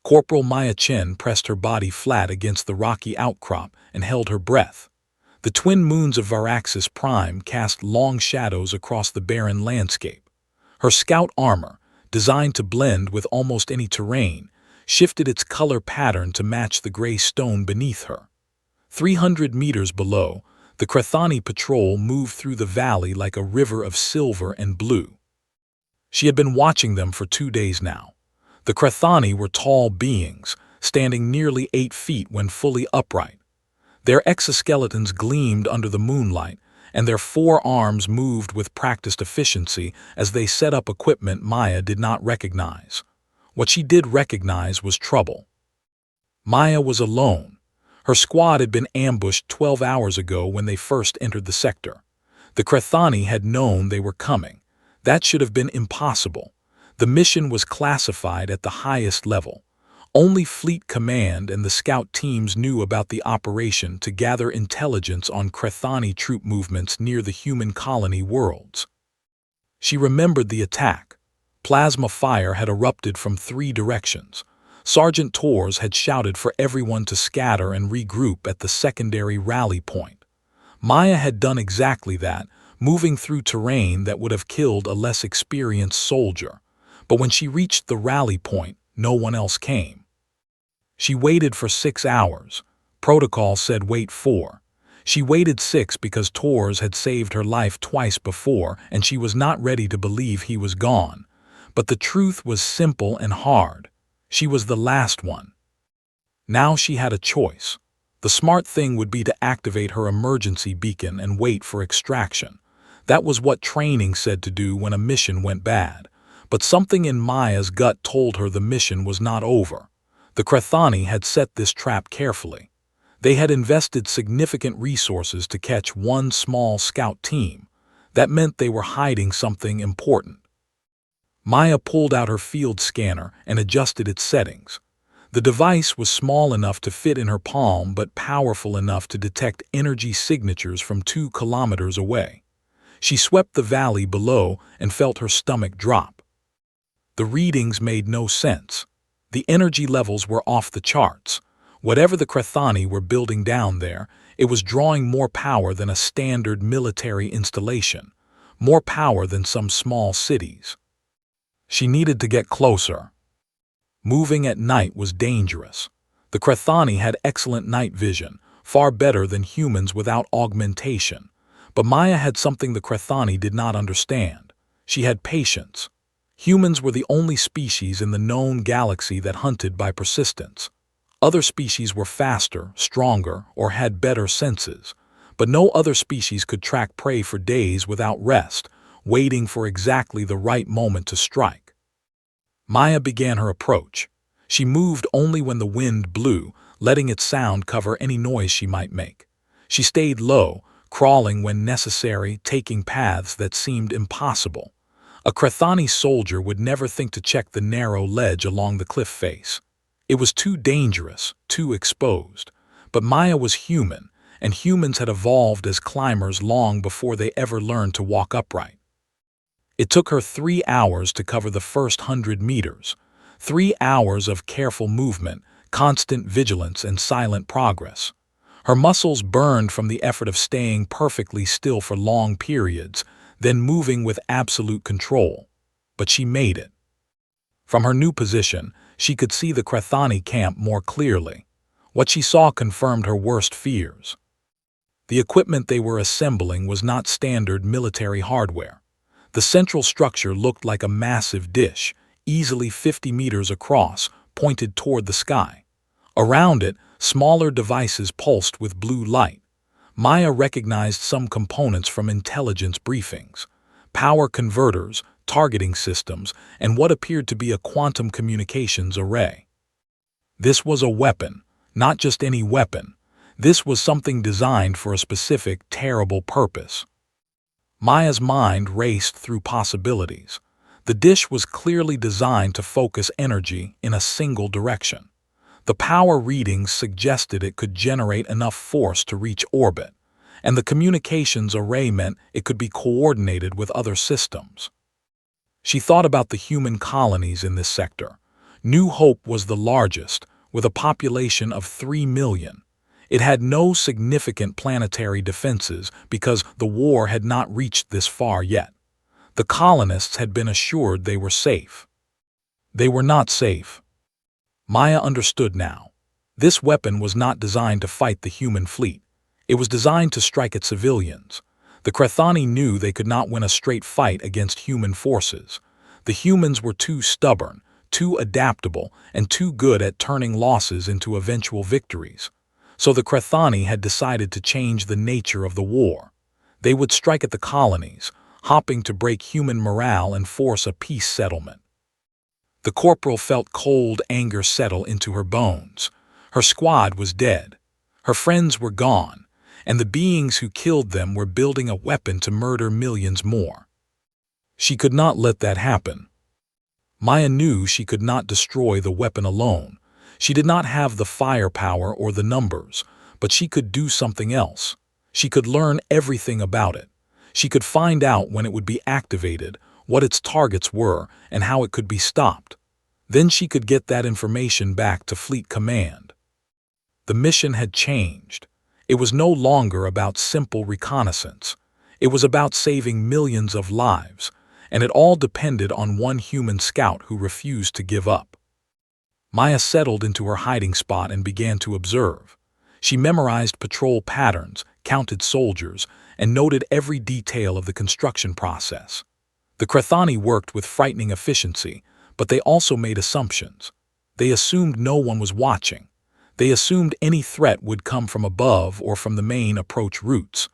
Corporal Maya Chen pressed her body flat against the rocky outcrop and held her breath. The twin moons of Varaxis Prime cast long shadows across the barren landscape. Her scout armor, designed to blend with almost any terrain, shifted its color pattern to match the gray stone beneath her. 300 meters below, the Krathani patrol moved through the valley like a river of silver and blue. She had been watching them for 2 days now. The Krathani were tall beings, standing nearly 8 feet when fully upright. Their exoskeletons gleamed under the moonlight, and their forearms moved with practiced efficiency as they set up equipment Maya did not recognize. What she did recognize was trouble. Maya was alone. Her squad had been ambushed 12 hours ago when they first entered the sector. The Krathani had known they were coming. That should have been impossible. The mission was classified at the highest level. Only Fleet Command and the scout teams knew about the operation to gather intelligence on Krathani troop movements near the human colony worlds. She remembered the attack. Plasma fire had erupted from 3 directions. Sergeant Torres had shouted for everyone to scatter and regroup at the secondary rally point. Maya had done exactly that, moving through terrain that would have killed a less experienced soldier. But when she reached the rally point, no one else came. She waited for 6 hours. Protocol said wait 4. She waited 6 because Torres had saved her life twice before, and she was not ready to believe he was gone. But the truth was simple and hard. She was the last one. Now she had a choice. The smart thing would be to activate her emergency beacon and wait for extraction. That was what training said to do when a mission went bad. But something in Maya's gut told her the mission was not over. The Krathani had set this trap carefully. They had invested significant resources to catch one small scout team. That meant they were hiding something important. Maya pulled out her field scanner and adjusted its settings. The device was small enough to fit in her palm but powerful enough to detect energy signatures from 2 kilometers away. She swept the valley below and felt her stomach drop. The readings made no sense. The energy levels were off the charts. Whatever the Krathani were building down there, it was drawing more power than a standard military installation, more power than some small cities. She needed to get closer. Moving at night was dangerous. The Krathani had excellent night vision, far better than humans without augmentation. But Maya had something the Krathani did not understand. She had patience. Humans were the only species in the known galaxy that hunted by persistence. Other species were faster, stronger, or had better senses. But no other species could track prey for days without rest, waiting for exactly the right moment to strike. Maya began her approach. She moved only when the wind blew, letting its sound cover any noise she might make. She stayed low, crawling when necessary, taking paths that seemed impossible. A Krathani soldier would never think to check the narrow ledge along the cliff face. It was too dangerous, too exposed. But Maya was human, and humans had evolved as climbers long before they ever learned to walk upright. It took her 3 hours to cover the first 100 meters. 3 hours of careful movement, constant vigilance, and silent progress. Her muscles burned from the effort of staying perfectly still for long periods, then moving with absolute control. But she made it. From her new position, she could see the Krathani camp more clearly. What she saw confirmed her worst fears. The equipment they were assembling was not standard military hardware. The central structure looked like a massive dish, easily 50 meters across, pointed toward the sky. Around it, smaller devices pulsed with blue light. Maya recognized some components from intelligence briefings: power converters, targeting systems, and what appeared to be a quantum communications array. This was a weapon, not just any weapon. This was something designed for a specific, terrible purpose. Maya's mind raced through possibilities. The dish was clearly designed to focus energy in a single direction. The power readings suggested it could generate enough force to reach orbit, and the communications array meant it could be coordinated with other systems. She thought about the human colonies in this sector. New Hope was the largest, with a population of 3 million. It had no significant planetary defenses because the war had not reached this far yet. The colonists had been assured they were safe. They were not safe. Maya understood now. This weapon was not designed to fight the human fleet. It was designed to strike at civilians. The Crethani knew they could not win a straight fight against human forces. The humans were too stubborn, too adaptable, and too good at turning losses into eventual victories. So the Crethani had decided to change the nature of the war. They would strike at the colonies, hoping to break human morale and force a peace settlement. The corporal felt cold anger settle into her bones. Her squad was dead. Her friends were gone, and the beings who killed them were building a weapon to murder millions more. She could not let that happen. Maya knew she could not destroy the weapon alone. She did not have the firepower or the numbers, but she could do something else. She could learn everything about it. She could find out when it would be activated, what its targets were, and how it could be stopped. Then she could get that information back to Fleet Command. The mission had changed. It was no longer about simple reconnaissance. It was about saving millions of lives, and it all depended on one human scout who refused to give up. Maya settled into her hiding spot and began to observe. She memorized patrol patterns, counted soldiers, and noted every detail of the construction process. The Crethani worked with frightening efficiency, but they also made assumptions. They assumed no one was watching. They assumed any threat would come from above or from the main approach routes.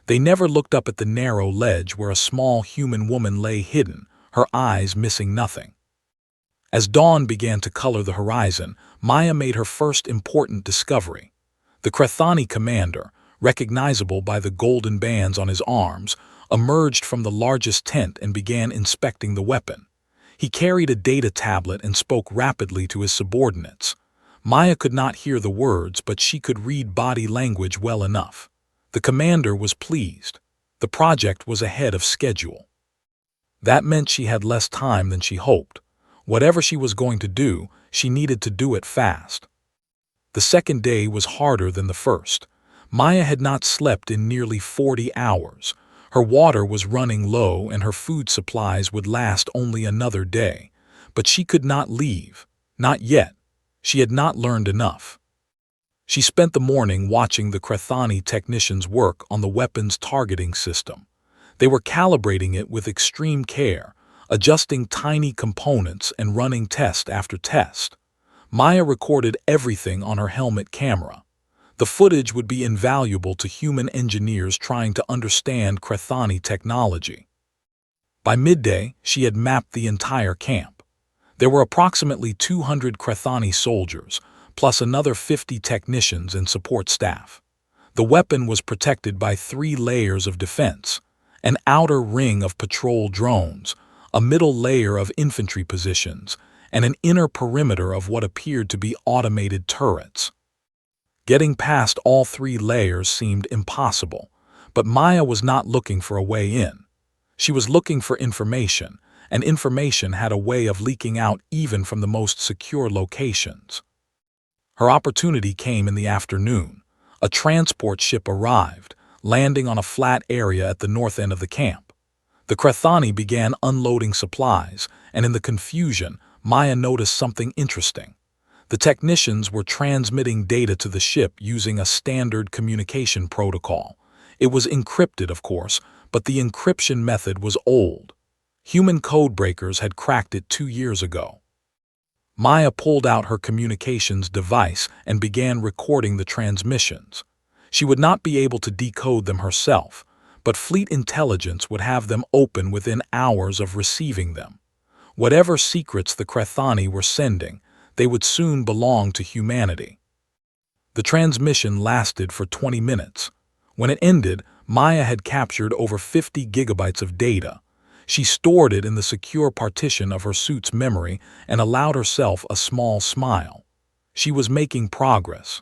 They never looked up at the narrow ledge where a small human woman lay hidden, her eyes missing nothing. As dawn began to color the horizon, Maya made her first important discovery. The Crethani commander, recognizable by the golden bands on his arms, emerged from the largest tent and began inspecting the weapon. He carried a data tablet and spoke rapidly to his subordinates. Maya could not hear the words, but she could read body language well enough. The commander was pleased. The project was ahead of schedule. That meant she had less time than she hoped. Whatever she was going to do, she needed to do it fast. The second day was harder than the first. Maya had not slept in nearly 40 hours. Her water was running low and her food supplies would last only another day. But she could not leave. Not yet. She had not learned enough. She spent the morning watching the Crethani technicians work on the weapon's targeting system. They were calibrating it with extreme care, adjusting tiny components and running test after test. Maya recorded everything on her helmet camera. The footage would be invaluable to human engineers trying to understand Crethani technology. By midday, she had mapped the entire camp. There were approximately 200 Crethani soldiers, plus another 50 technicians and support staff. The weapon was protected by 3 layers of defense, an outer ring of patrol drones, a middle layer of infantry positions, and an inner perimeter of what appeared to be automated turrets. Getting past all 3 layers seemed impossible, but Maya was not looking for a way in. She was looking for information, and information had a way of leaking out even from the most secure locations. Her opportunity came in the afternoon. A transport ship arrived, landing on a flat area at the north end of the camp. The Crethani began unloading supplies, and in the confusion, Maya noticed something interesting. The technicians were transmitting data to the ship using a standard communication protocol. It was encrypted, of course, but the encryption method was old. Human codebreakers had cracked it 2 years ago. Maya pulled out her communications device and began recording the transmissions. She would not be able to decode them herself, but Fleet Intelligence would have them open within hours of receiving them. Whatever secrets the Crethani were sending, they would soon belong to humanity. The transmission lasted for 20 minutes. When it ended, Maya had captured over 50 gigabytes of data. She stored it in the secure partition of her suit's memory and allowed herself a small smile. She was making progress.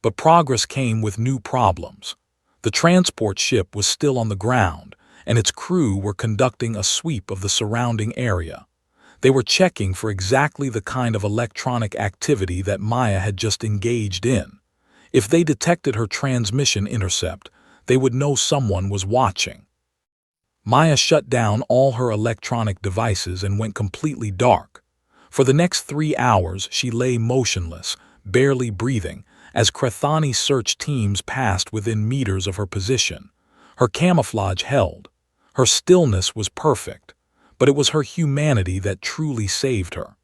But progress came with new problems. The transport ship was still on the ground, and its crew were conducting a sweep of the surrounding area. They were checking for exactly the kind of electronic activity that Maya had just engaged in. If they detected her transmission intercept, they would know someone was watching. Maya shut down all her electronic devices and went completely dark. For the next 3 hours, she lay motionless, barely breathing, as Crethani search teams passed within meters of her position. Her camouflage held. Her stillness was perfect, but it was her humanity that truly saved her.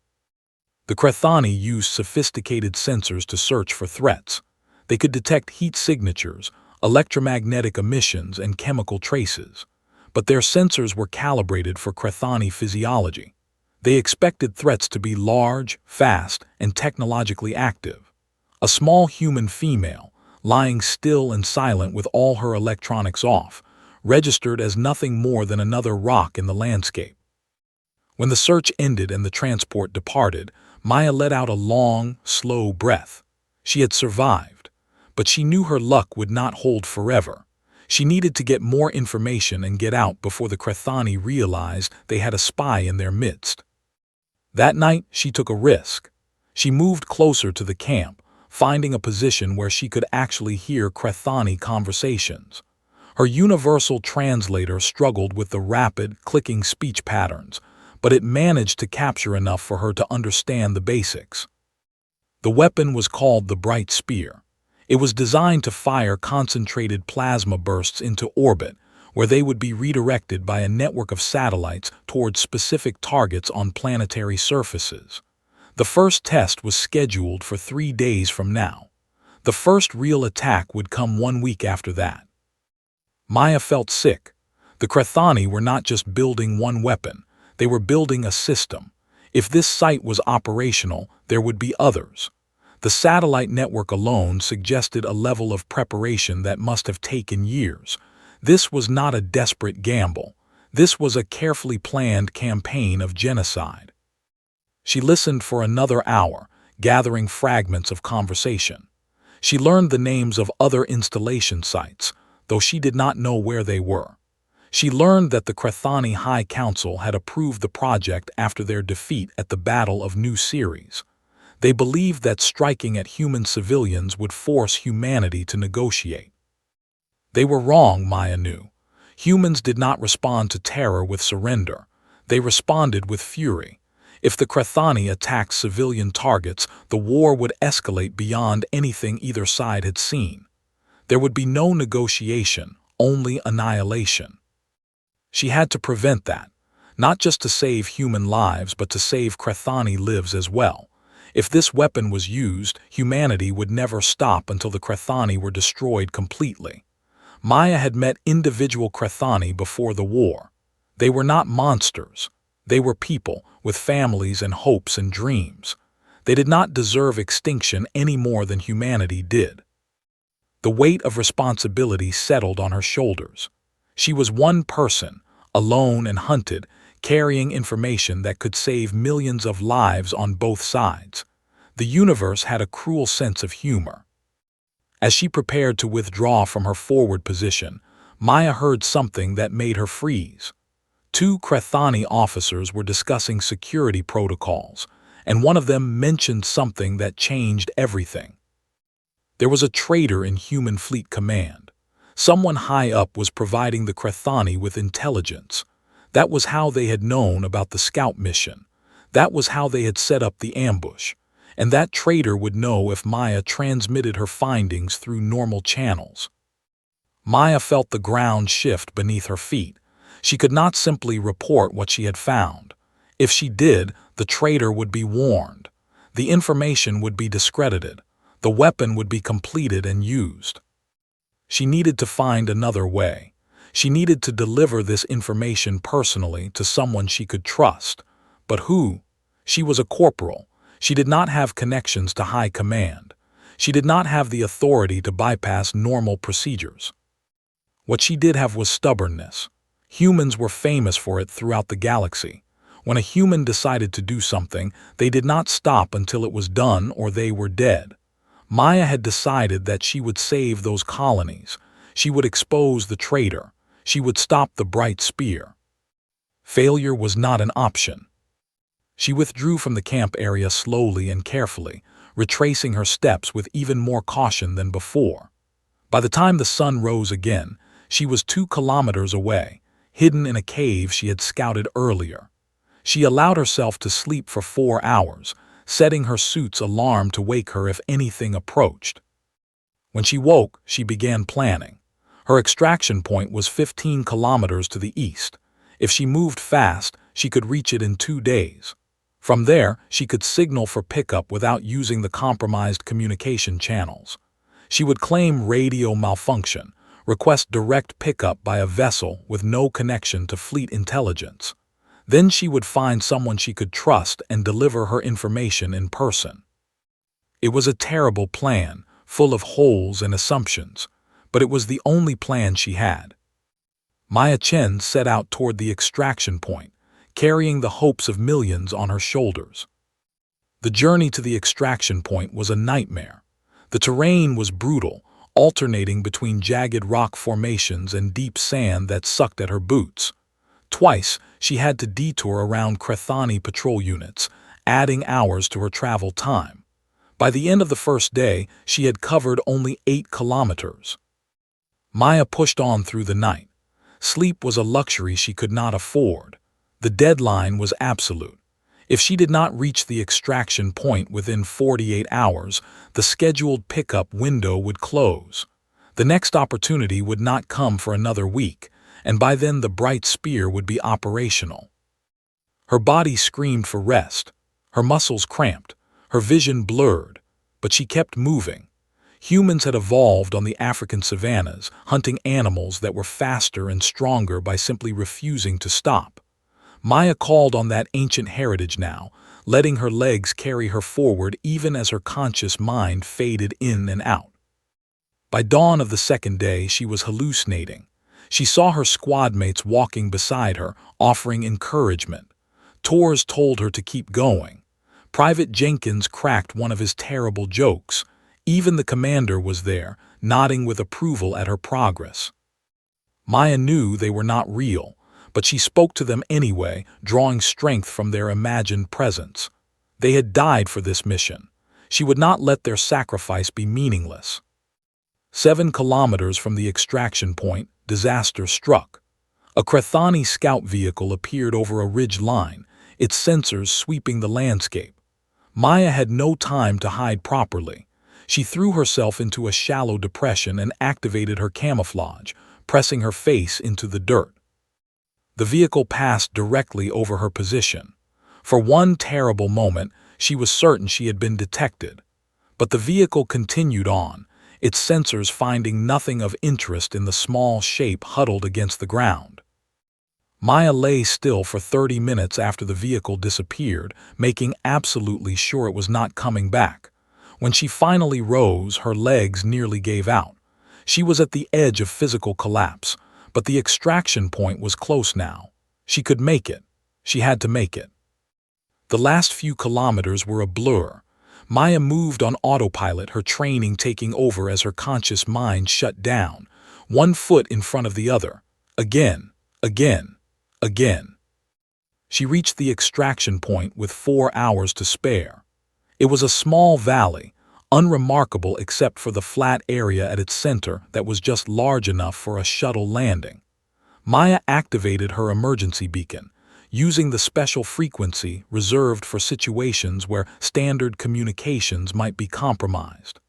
The Crethani used sophisticated sensors to search for threats. They could detect heat signatures, electromagnetic emissions, and chemical traces. But their sensors were calibrated for Crethani physiology. They expected threats to be large, fast, and technologically active. A small human female, lying still and silent with all her electronics off, registered as nothing more than another rock in the landscape. When the search ended and the transport departed, Maya let out a long, slow breath. She had survived, but she knew her luck would not hold forever. She needed to get more information and get out before the Crethani realized they had a spy in their midst. That night, she took a risk. She moved closer to the camp, finding a position where she could actually hear Crethani conversations. Her universal translator struggled with the rapid, clicking speech patterns, but it managed to capture enough for her to understand the basics. The weapon was called the Bright Spear. It was designed to fire concentrated plasma bursts into orbit, where they would be redirected by a network of satellites towards specific targets on planetary surfaces. The first test was scheduled for 3 days from now. The first real attack would come 1 week after that. Maya felt sick. The Crethani were not just building one weapon, they were building a system. If this site was operational, there would be others. The satellite network alone suggested a level of preparation that must have taken years. This was not a desperate gamble. This was a carefully planned campaign of genocide. She listened for another hour, gathering fragments of conversation. She learned the names of other installation sites, though she did not know where they were. She learned that the Crethani High Council had approved the project after their defeat at the Battle of New Ceres. They believed that striking at human civilians would force humanity to negotiate. They were wrong, Maya knew. Humans did not respond to terror with surrender. They responded with fury. If the Crethani attacked civilian targets, the war would escalate beyond anything either side had seen. There would be no negotiation, only annihilation. She had to prevent that, not just to save human lives, but to save Crethani lives as well. If this weapon was used, humanity would never stop until the Crethani were destroyed completely. Maya had met individual Crethani before the war. They were not monsters. They were people with families and hopes and dreams. They did not deserve extinction any more than humanity did. The weight of responsibility settled on her shoulders. She was one person, alone and hunted, carrying information that could save millions of lives on both sides. The universe had a cruel sense of humor. As she prepared to withdraw from her forward position, Maya heard something that made her freeze. 2 Crethani officers were discussing security protocols, and one of them mentioned something that changed everything. There was a traitor in Human Fleet Command. Someone high up was providing the Crethani with intelligence. That was how they had known about the scout mission. That was how they had set up the ambush. And that traitor would know if Maya transmitted her findings through normal channels. Maya felt the ground shift beneath her feet. She could not simply report what she had found. If she did, the traitor would be warned. The information would be discredited. The weapon would be completed and used. She needed to find another way. She needed to deliver this information personally to someone she could trust. But who? She was a corporal. She did not have connections to high command. She did not have the authority to bypass normal procedures. What she did have was stubbornness. Humans were famous for it throughout the galaxy. When a human decided to do something, they did not stop until it was done or they were dead. Maya had decided that she would save those colonies. She would expose the traitor. She would stop the Bright Spear. Failure was not an option. She withdrew from the camp area slowly and carefully, retracing her steps with even more caution than before. By the time the sun rose again, she was 2 kilometers away, hidden in a cave she had scouted earlier. She allowed herself to sleep for 4 hours, setting her suit's alarm to wake her if anything approached. When she woke, she began planning. Her extraction point was 15 kilometers to the east. If she moved fast, she could reach it in 2 days. From there, she could signal for pickup without using the compromised communication channels. She would claim radio malfunction, request direct pickup by a vessel with no connection to fleet intelligence. Then she would find someone she could trust and deliver her information in person. It was a terrible plan, full of holes and assumptions, but it was the only plan she had. Maya Chen set out toward the extraction point, carrying the hopes of millions on her shoulders. The journey to the extraction point was a nightmare. The terrain was brutal, alternating between jagged rock formations and deep sand that sucked at her boots. Twice, she had to detour around Krethani patrol units, adding hours to her travel time. By the end of the first day, she had covered only 8 kilometers. Maya pushed on through the night. Sleep was a luxury she could not afford. The deadline was absolute. If she did not reach the extraction point within 48 hours, the scheduled pickup window would close. The next opportunity would not come for another week, and by then the bright spear would be operational. Her body screamed for rest. Her muscles cramped. Her vision blurred. But she kept moving. Humans had evolved on the African savannas, hunting animals that were faster and stronger by simply refusing to stop. Maya called on that ancient heritage now, letting her legs carry her forward even as her conscious mind faded in and out. By dawn of the second day, she was hallucinating. She saw her squad mates walking beside her, offering encouragement. Tors told her to keep going. Private Jenkins cracked one of his terrible jokes. Even the commander was there, nodding with approval at her progress. Maya knew they were not real, but she spoke to them anyway, drawing strength from their imagined presence. They had died for this mission. She would not let their sacrifice be meaningless. 7 kilometers from the extraction point, disaster struck. A Krethani scout vehicle appeared over a ridge line, its sensors sweeping the landscape. Maya had no time to hide properly. She threw herself into a shallow depression and activated her camouflage, pressing her face into the dirt. The vehicle passed directly over her position. For one terrible moment, she was certain she had been detected. But the vehicle continued on, its sensors finding nothing of interest in the small shape huddled against the ground. Maya lay still for 30 minutes after the vehicle disappeared, making absolutely sure it was not coming back. When she finally rose, her legs nearly gave out. She was at the edge of physical collapse, but the extraction point was close now. She could make it. She had to make it. The last few kilometers were a blur. Maya moved on autopilot, her training taking over as her conscious mind shut down, one foot in front of the other. Again, again, again. She reached the extraction point with 4 hours to spare. It was a small valley, unremarkable except for the flat area at its center that was just large enough for a shuttle landing. Maya activated her emergency beacon, using the special frequency reserved for situations where standard communications might be compromised.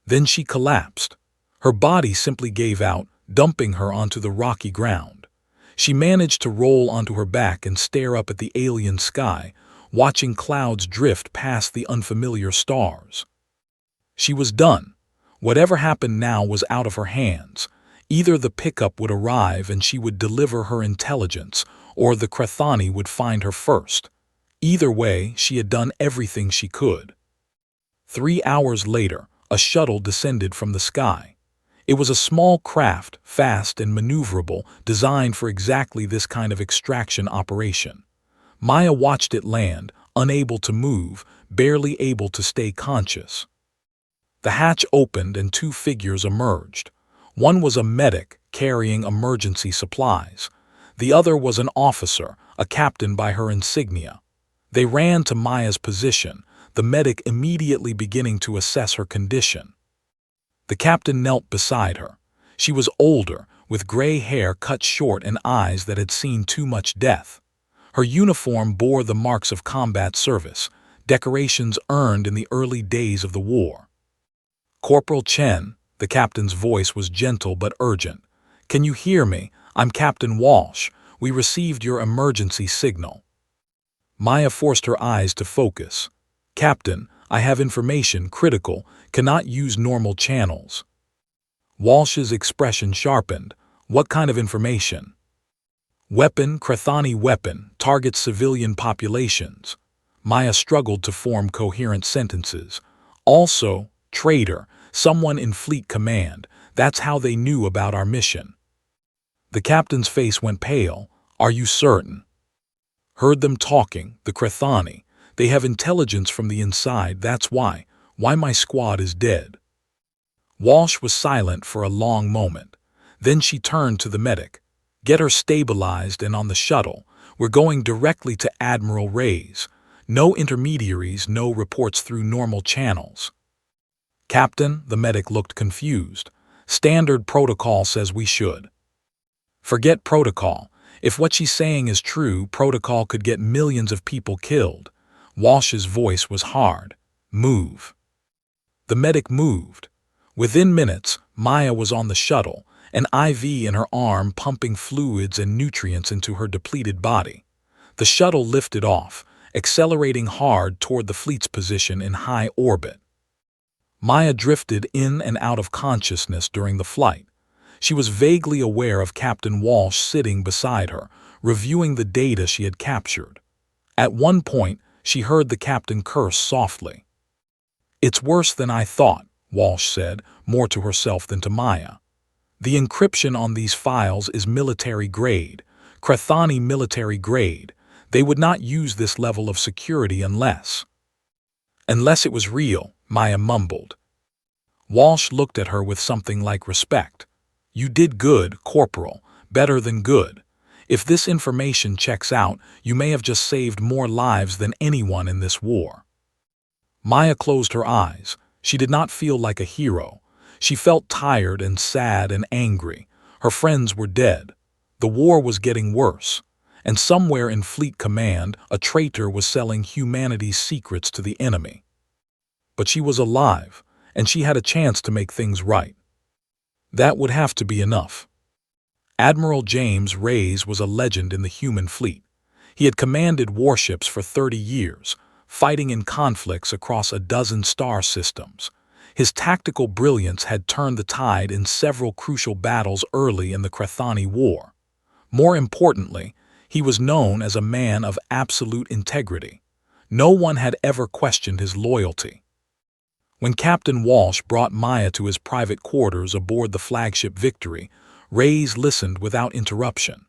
Then she collapsed. Her body simply gave out, dumping her onto the rocky ground. She managed to roll onto her back and stare up at the alien sky, watching clouds drift past the unfamiliar stars. She was done. Whatever happened now was out of her hands. Either the pickup would arrive and she would deliver her intelligence, or the Krethani would find her first. Either way, she had done everything she could. 3 hours later, a shuttle descended from the sky. It was a small craft, fast and maneuverable, designed for exactly this kind of extraction operation. Maya watched it land, unable to move, barely able to stay conscious. The hatch opened and 2 figures emerged. One was a medic carrying emergency supplies. The other was an officer, a captain by her insignia. They ran to Maya's position, the medic immediately beginning to assess her condition. The captain knelt beside her. She was older, with gray hair cut short and eyes that had seen too much death. Her uniform bore the marks of combat service, decorations earned in the early days of the war. "Corporal Chen," the captain's voice was gentle but urgent. "Can you hear me? I'm Captain Walsh. We received your emergency signal." Maya forced her eyes to focus. "Captain, I have information critical, cannot use normal channels." Walsh's expression sharpened. "What kind of information?" "Weapon, Krathani weapon, targets civilian populations." Maya struggled to form coherent sentences. "Also, traitor, someone in fleet command. That's how they knew about our mission." The captain's face went pale. "Are you certain?" "Heard them talking, the Krathani. They have intelligence from the inside, that's why my squad is dead." Walsh was silent for a long moment. Then she turned to the medic. "Get her stabilized and on the shuttle. We're going directly to Admiral Ray's. No intermediaries, no reports through normal channels." "Captain," the medic looked confused. "Standard protocol says we should." "Forget protocol. If what she's saying is true, protocol could get millions of people killed." Walsh's voice was hard. "Move." The medic moved. Within minutes, Maya was on the shuttle, an IV in her arm pumping fluids and nutrients into her depleted body. The shuttle lifted off, accelerating hard toward the fleet's position in high orbit. Maya drifted in and out of consciousness during the flight. She was vaguely aware of Captain Walsh sitting beside her, reviewing the data she had captured. At one point, she heard the captain curse softly. "It's worse than I thought," Walsh said, more to herself than to Maya. "The encryption on these files is military grade, Krathani military grade. They would not use this level of security unless it was real," Maya mumbled. Walsh looked at her with something like respect. "You did good, Corporal, better than good. If this information checks out, you may have just saved more lives than anyone in this war." Maya closed her eyes. She did not feel like a hero. She felt tired and sad and angry. Her friends were dead. The war was getting worse. And somewhere in Fleet Command, a traitor was selling humanity's secrets to the enemy. But she was alive, and she had a chance to make things right. That would have to be enough. Admiral James Ray's was a legend in the human fleet. He had commanded warships for 30 years, fighting in conflicts across a dozen star systems. His tactical brilliance had turned the tide in several crucial battles early in the Krathani War. More importantly, he was known as a man of absolute integrity. No one had ever questioned his loyalty. When Captain Walsh brought Maya to his private quarters aboard the flagship Victory, Ray's listened without interruption.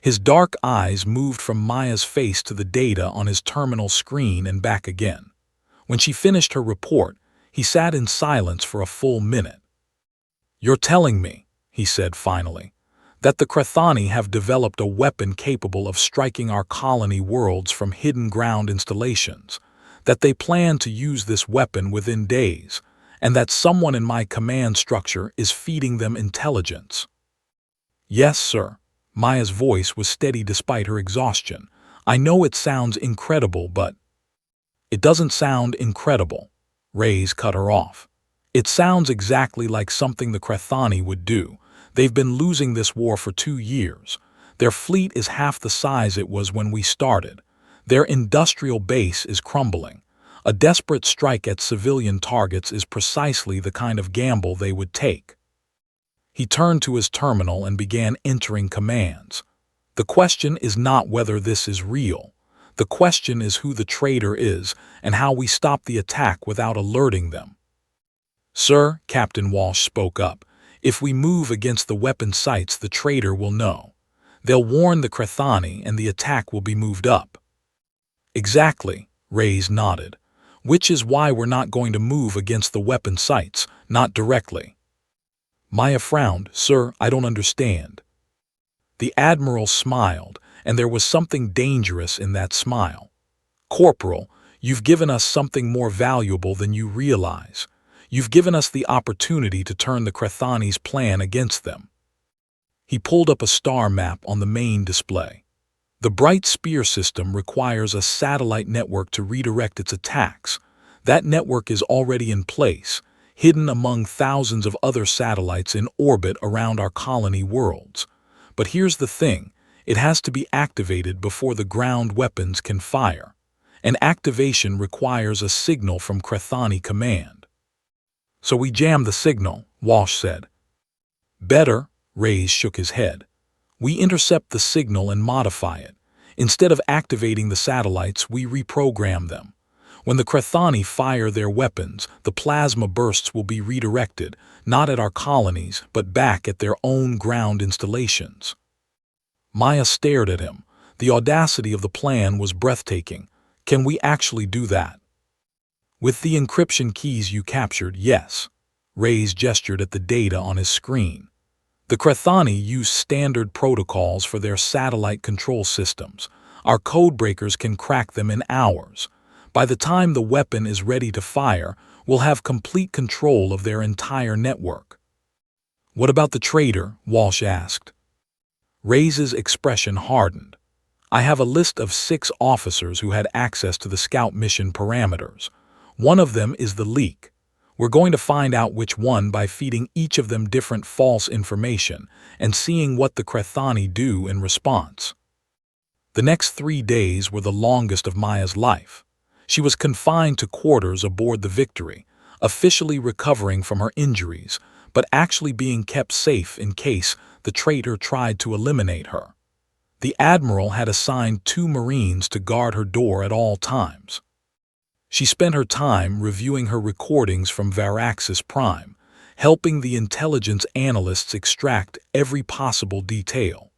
His dark eyes moved from Maya's face to the data on his terminal screen and back again. When she finished her report, he sat in silence for a full minute. "You're telling me," he said finally, "that the Krathani have developed a weapon capable of striking our colony worlds from hidden ground installations, that they plan to use this weapon within days, and that someone in my command structure is feeding them intelligence?" "Yes, sir." Maya's voice was steady despite her exhaustion. "I know it sounds incredible, but—" "It doesn't sound incredible," Ray's cut her off. "It sounds exactly like something the Krathani would do. They've been losing this war for 2 years. Their fleet is half the size it was when we started. Their industrial base is crumbling. A desperate strike at civilian targets is precisely the kind of gamble they would take." He turned to his terminal and began entering commands. "The question is not whether this is real. The question is who the traitor is and how we stop the attack without alerting them." "Sir," Captain Walsh spoke up, "if we move against the weapon sites, the traitor will know. They'll warn the Krathani and the attack will be moved up." "Exactly," Ray's nodded. "Which is why we're not going to move against the weapon sites, not directly." Maya frowned. "Sir, I don't understand." The Admiral smiled, and there was something dangerous in that smile. "Corporal, you've given us something more valuable than you realize. You've given us the opportunity to turn the Crethani's plan against them." He pulled up a star map on the main display. "The Bright Spear system requires a satellite network to redirect its attacks. That network is already in place, hidden among thousands of other satellites in orbit around our colony worlds. But here's the thing, it has to be activated before the ground weapons can fire. And activation requires a signal from Crethani Command." "So we jam the signal," Walsh said. "Better," Reyes shook his head. "We intercept the signal and modify it. Instead of activating the satellites, we reprogram them. When the Crethani fire their weapons, the plasma bursts will be redirected, not at our colonies, but back at their own ground installations." Maya stared at him. The audacity of the plan was breathtaking. "Can we actually do that?" "With the encryption keys you captured, yes." Reyes gestured at the data on his screen. "The Crethani use standard protocols for their satellite control systems. Our codebreakers can crack them in hours. By the time the weapon is ready to fire, we'll have complete control of their entire network." "What about the traitor?" Walsh asked. Reyes's expression hardened. "I have a list of 6 officers who had access to the scout mission parameters. One of them is the leak. We're going to find out which one by feeding each of them different false information and seeing what the Crethani do in response." The next 3 days were the longest of Maya's life. She was confined to quarters aboard the Victory, officially recovering from her injuries, but actually being kept safe in case the traitor tried to eliminate her. The Admiral had assigned 2 Marines to guard her door at all times. She spent her time reviewing her recordings from Varaxis Prime, helping the intelligence analysts extract every possible detail.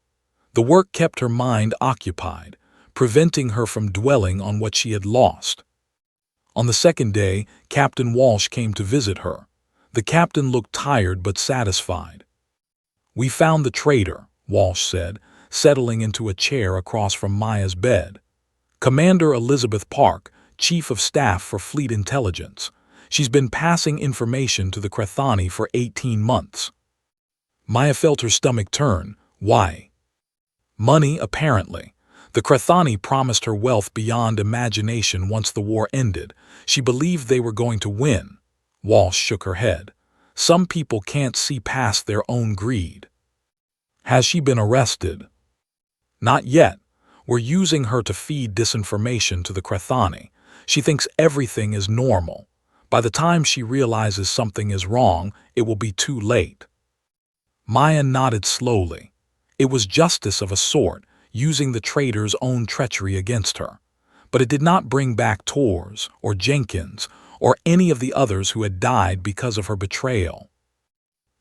The work kept her mind occupied, preventing her from dwelling on what she had lost. On the second day, Captain Walsh came to visit her. The captain looked tired but satisfied. "We found the traitor," Walsh said, settling into a chair across from Maya's bed. "Commander Elizabeth Park, Chief of Staff for Fleet Intelligence. She's been passing information to the Crethani for 18 months. Maya felt her stomach turn. Why? Money, apparently. The Crethani promised her wealth beyond imagination once the war ended. She believed they were going to win. Walsh shook her head. Some people can't see past their own greed. Has she been arrested? Not yet. We're using her to feed disinformation to the Crethani. She thinks everything is normal. By the time she realizes something is wrong, it will be too late. Maya nodded slowly. It was justice of a sort, using the traitor's own treachery against her. But it did not bring back Torres or Jenkins or any of the others who had died because of her betrayal.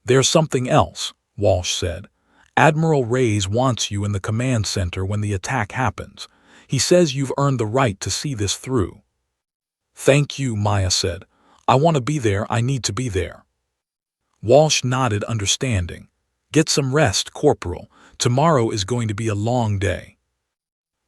There's something else, Walsh said. Admiral Reyes wants you in the command center when the attack happens. He says you've earned the right to see this through. Thank you, Maya said. I want to be there. I need to be there. Walsh nodded, understanding. Get some rest, Corporal. Tomorrow is going to be a long day.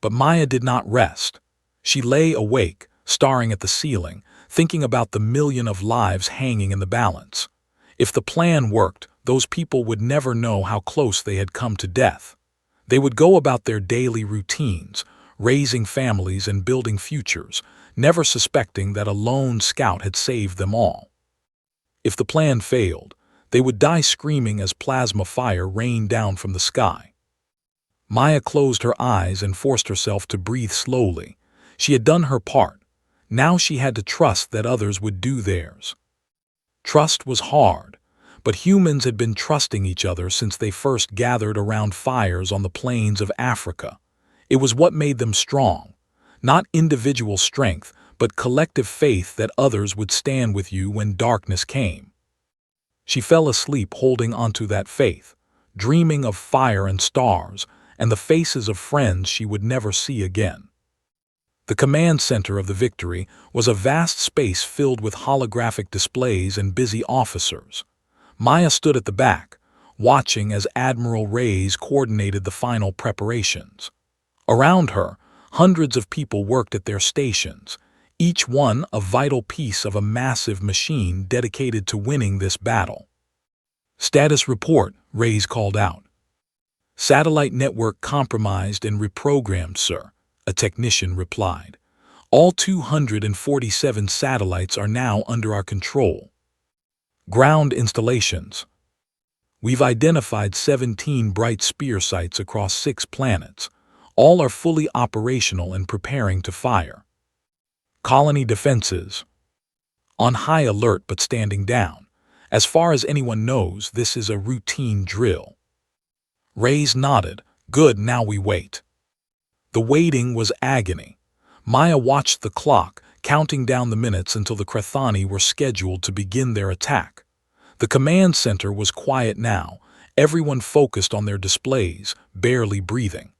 But Maya did not rest. She lay awake, staring at the ceiling, thinking about the million of lives hanging in the balance. If the plan worked, those people would never know how close they had come to death. They would go about their daily routines, raising families and building futures, never suspecting that a lone scout had saved them all. If the plan failed, they would die screaming as plasma fire rained down from the sky. Maya closed her eyes and forced herself to breathe slowly. She had done her part. Now she had to trust that others would do theirs. Trust was hard, but humans had been trusting each other since they first gathered around fires on the plains of Africa. It was what made them strong. Not individual strength, but collective faith that others would stand with you when darkness came. She fell asleep holding onto that faith, dreaming of fire and stars and the faces of friends she would never see again. The command center of the Victory was a vast space filled with holographic displays and busy officers. Maya stood at the back, watching as Admiral Reyes coordinated the final preparations. Around her, Hundreds of people worked at their stations, each one a vital piece of a massive machine dedicated to winning this battle. "Status report," Reyes called out. "Satellite network compromised and reprogrammed, sir," a technician replied. "All 247 satellites are now under our control." Ground installations. "We've identified 17 bright spear sites across 6 planets. All are fully operational and preparing to fire." Colony defenses. "On high alert but standing down. As far as anyone knows, this is a routine drill." Reyes nodded. "Good, now we wait." The waiting was agony. Maya watched the clock, counting down the minutes until the Crethani were scheduled to begin their attack. The command center was quiet now, everyone focused on their displays, barely breathing.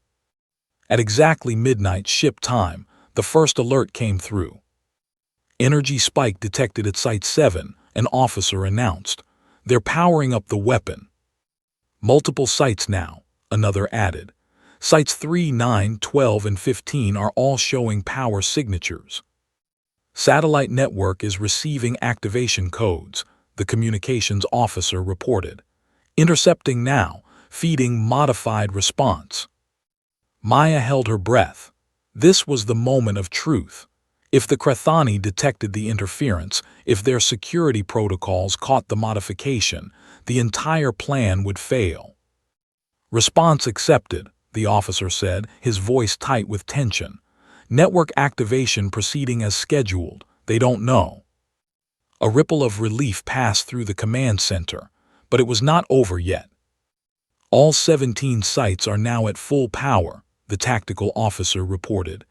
At exactly midnight ship time, the first alert came through. "Energy spike detected at Site 7, an officer announced. "They're powering up the weapon." "Multiple sites now," another added. "Sites 3, 9, 12, and 15 are all showing power signatures." "Satellite network is receiving activation codes," the communications officer reported. "Intercepting now, feeding modified response." Maya held her breath. This was the moment of truth. If the Crethani detected the interference, if their security protocols caught the modification, the entire plan would fail. "Response accepted," the officer said, his voice tight with tension. "Network activation proceeding as scheduled. They don't know." A ripple of relief passed through the command center, but it was not over yet. "All 17 sites are now at full power," the tactical officer reported.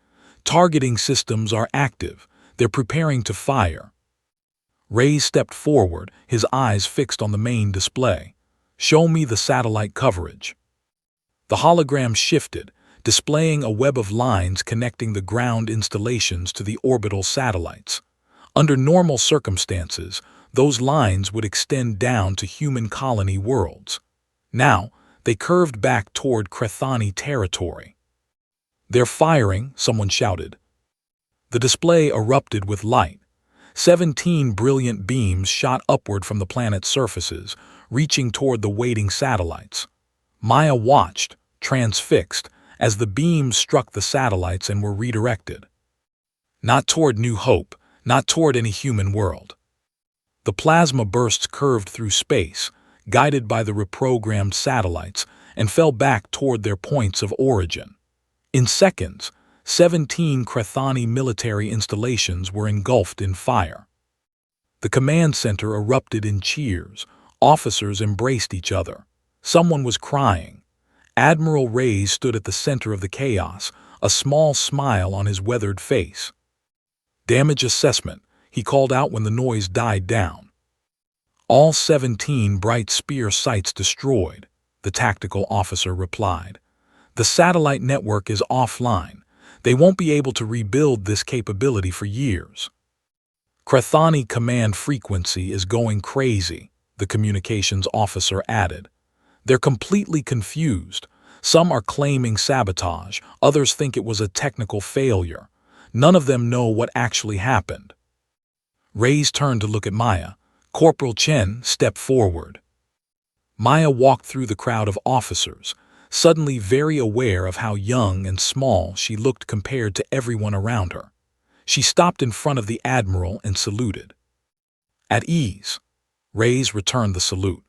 "Targeting systems are active. They're preparing to fire." Reyes stepped forward, his eyes fixed on the main display. "Show me the satellite coverage." The hologram shifted, displaying a web of lines connecting the ground installations to the orbital satellites. Under normal circumstances, those lines would extend down to human colony worlds. Now, they curved back toward Crethani territory. "They're firing," someone shouted. The display erupted with light. 17 brilliant beams shot upward from the planet's surfaces, reaching toward the waiting satellites. Maya watched, transfixed, as the beams struck the satellites and were redirected. Not toward New Hope, not toward any human world. The plasma bursts curved through space, guided by the reprogrammed satellites, and fell back toward their points of origin. In seconds, 17 Crethani military installations were engulfed in fire. The command center erupted in cheers. Officers embraced each other. Someone was crying. Admiral Reyes stood at the center of the chaos, a small smile on his weathered face. "Damage assessment," he called out when the noise died down. "All 17 bright spear sites destroyed," the tactical officer replied. "The satellite network is offline. They won't be able to rebuild this capability for years." "Crethani command frequency is going crazy," the communications officer added. "They're completely confused. Some are claiming sabotage, others think it was a technical failure. None of them know what actually happened." Reyes turned to look at Maya. Corporal Chen stepped forward. Maya walked through the crowd of officers, suddenly very aware of how young and small she looked compared to everyone around her. She stopped in front of the admiral and saluted. "At ease." Reyes returned the salute.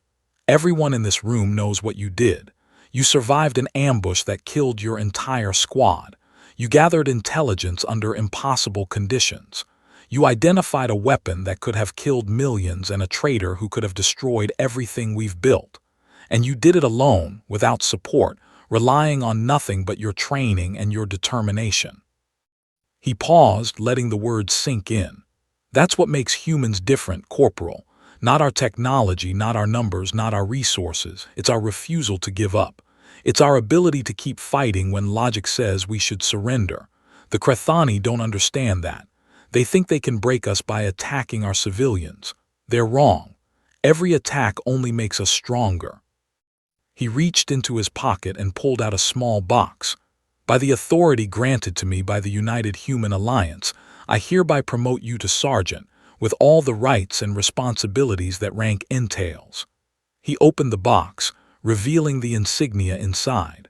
"Everyone in this room knows what you did. You survived an ambush that killed your entire squad. You gathered intelligence under impossible conditions. You identified a weapon that could have killed millions and a traitor who could have destroyed everything we've built. And you did it alone, without support, relying on nothing but your training and your determination." He paused, letting the words sink in. "That's what makes humans different, Corporal. Not our technology, not our numbers, not our resources. It's our refusal to give up. It's our ability to keep fighting when logic says we should surrender. The Crethani don't understand that. They think they can break us by attacking our civilians. They're wrong. Every attack only makes us stronger." He reached into his pocket and pulled out a small box. By the authority granted to me by the United Human Alliance, I hereby promote you to sergeant, with all the rights and responsibilities that rank entails." He opened the box, revealing the insignia inside.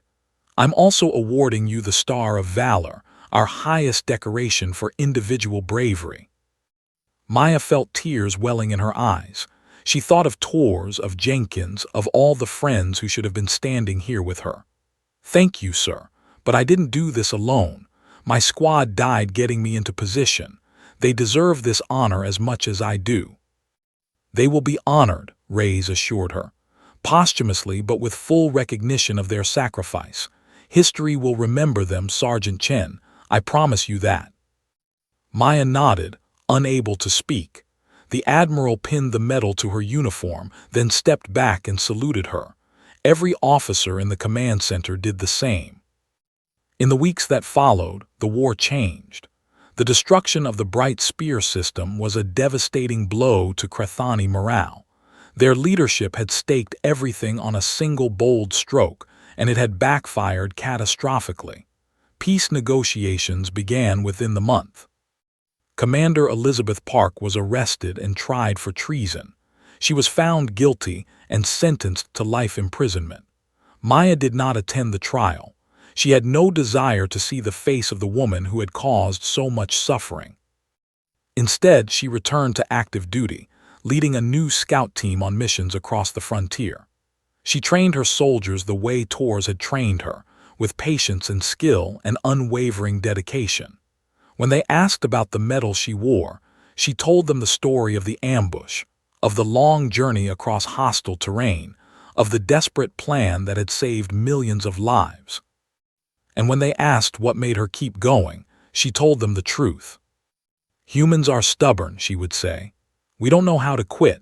"I'm also awarding you the Star of Valor, our highest decoration for individual bravery." Maya felt tears welling in her eyes. She thought of Tors, of Jenkins, of all the friends who should have been standing here with her. "Thank you, sir, but I didn't do this alone. My squad died getting me into position. They deserve this honor as much as I do." "They will be honored," Reyes assured her. "Posthumously, but with full recognition of their sacrifice. History will remember them, Sergeant Chen. I promise you that." Maya nodded, unable to speak. The Admiral pinned the medal to her uniform, then stepped back and saluted her. Every officer in the command center did the same. In the weeks that followed, the war changed. The destruction of the Bright Spear system was a devastating blow to Krathani morale. Their leadership had staked everything on a single bold stroke, and it had backfired catastrophically. Peace negotiations began within the month. Commander Elizabeth Park was arrested and tried for treason. She was found guilty and sentenced to life imprisonment. Maya did not attend the trial. She had no desire to see the face of the woman who had caused so much suffering. Instead, she returned to active duty, leading a new scout team on missions across the frontier. She trained her soldiers the way Tors had trained her, with patience and skill and unwavering dedication. When they asked about the medal she wore, she told them the story of the ambush, of the long journey across hostile terrain, of the desperate plan that had saved millions of lives. And when they asked what made her keep going, she told them the truth. "Humans are stubborn," she would say. "We don't know how to quit.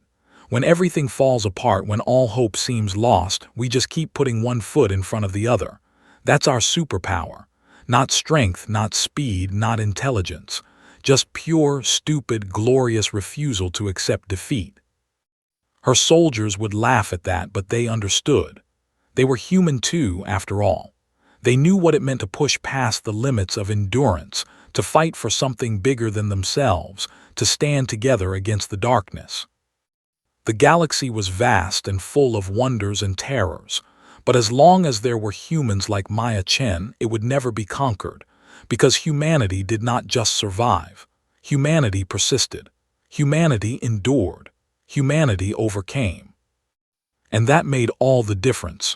When everything falls apart, when all hope seems lost, we just keep putting one foot in front of the other. That's our superpower. Not strength, not speed, not intelligence. Just pure, stupid, glorious refusal to accept defeat." Her soldiers would laugh at that, but they understood. They were human too, after all. They knew what it meant to push past the limits of endurance, to fight for something bigger than themselves, to stand together against the darkness. The galaxy was vast and full of wonders and terrors, but as long as there were humans like Maya Chen, it would never be conquered, because humanity did not just survive. Humanity persisted. Humanity endured. Humanity overcame. And that made all the difference.